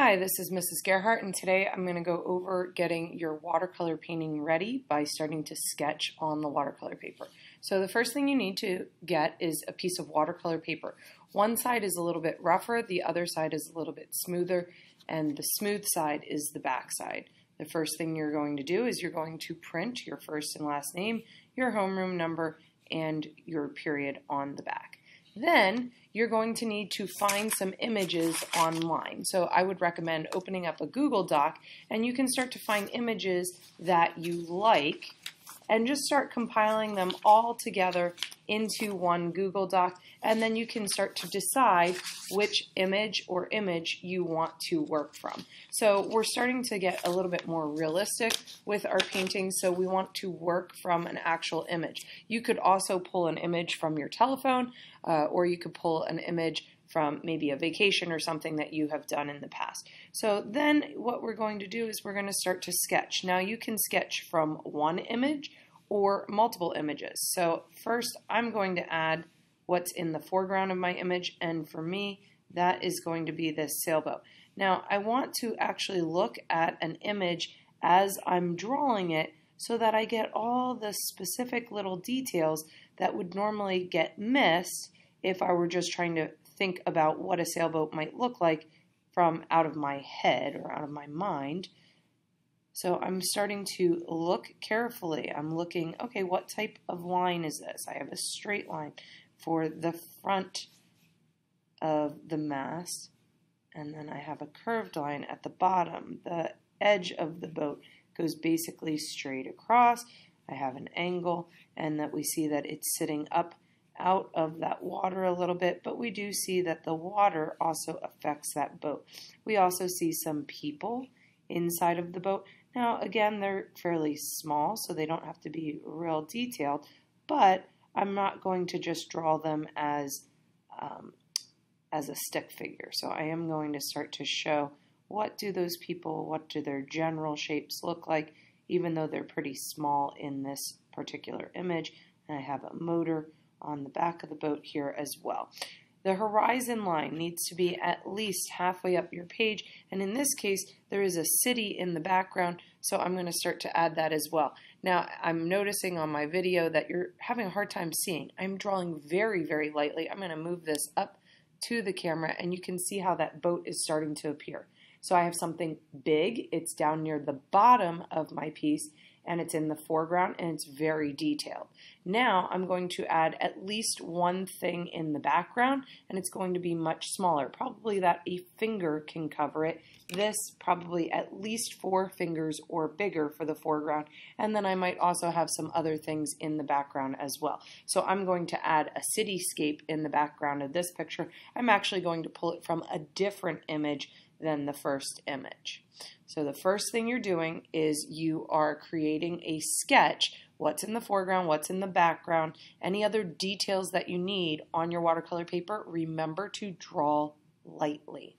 Hi, this is Mrs. Gerhart, and today I'm going to go over getting your watercolor painting ready by starting to sketch on the watercolor paper. So the first thing you need to get is a piece of watercolor paper. One side is a little bit rougher, the other side is a little bit smoother, and the smooth side is the back side. The first thing you're going to do is you're going to print your first and last name, your homeroom number, and your period on the back. Then you're going to need to find some images online. So I would recommend opening up a Google Doc, and you can start to find images that you like and just start compiling them all together into one Google Doc, and then you can start to decide which image or image you want to work from. So we're starting to get a little bit more realistic with our paintings, so we want to work from an actual image. You could also pull an image from your telephone, or you could pull an image from maybe a vacation or something that you have done in the past. So then what we're going to do is we're going to start to sketch. Now you can sketch from one image or multiple images. So first I'm going to add what's in the foreground of my image, and for me that is going to be this sailboat. Now I want to actually look at an image as I'm drawing it so that I get all the specific little details that would normally get missed if I were just trying to think about what a sailboat might look like from out of my head or out of my mind. So I'm starting to look carefully. I'm looking, okay, what type of line is this? I have a straight line for the front of the mast, and then I have a curved line at the bottom. The edge of the boat goes basically straight across. I have an angle, and that we see that it's sitting up out of that water a little bit, but we do see that the water also affects that boat. We also see some people inside of the boat. Now again, they're fairly small, so they don't have to be real detailed, but I'm not going to just draw them as a stick figure. So I am going to start to show what do those people, what do their general shapes look like, even though they're pretty small in this particular image. And I have a motor on the back of the boat here as well. The horizon line needs to be at least halfway up your page, and in this case there is a city in the background, so I'm going to start to add that as well. Now I'm noticing on my video that you're having a hard time seeing. I'm drawing very, very lightly. I'm going to move this up to the camera, and you can see how that boat is starting to appear. So I have something big, it's down near the bottom of my piece, and it's in the foreground, and it's very detailed. Now I'm going to add at least one thing in the background, and it's going to be much smaller, probably that a finger can cover it. This probably at least 4 fingers or bigger for the foreground, and then I might also have some other things in the background as well. So I'm going to add a cityscape in the background of this picture. I'm actually going to pull it from a different image than the first image. So the first thing you're doing is you are creating a sketch. What's in the foreground, what's in the background, any other details that you need on your watercolor paper. Remember to draw lightly.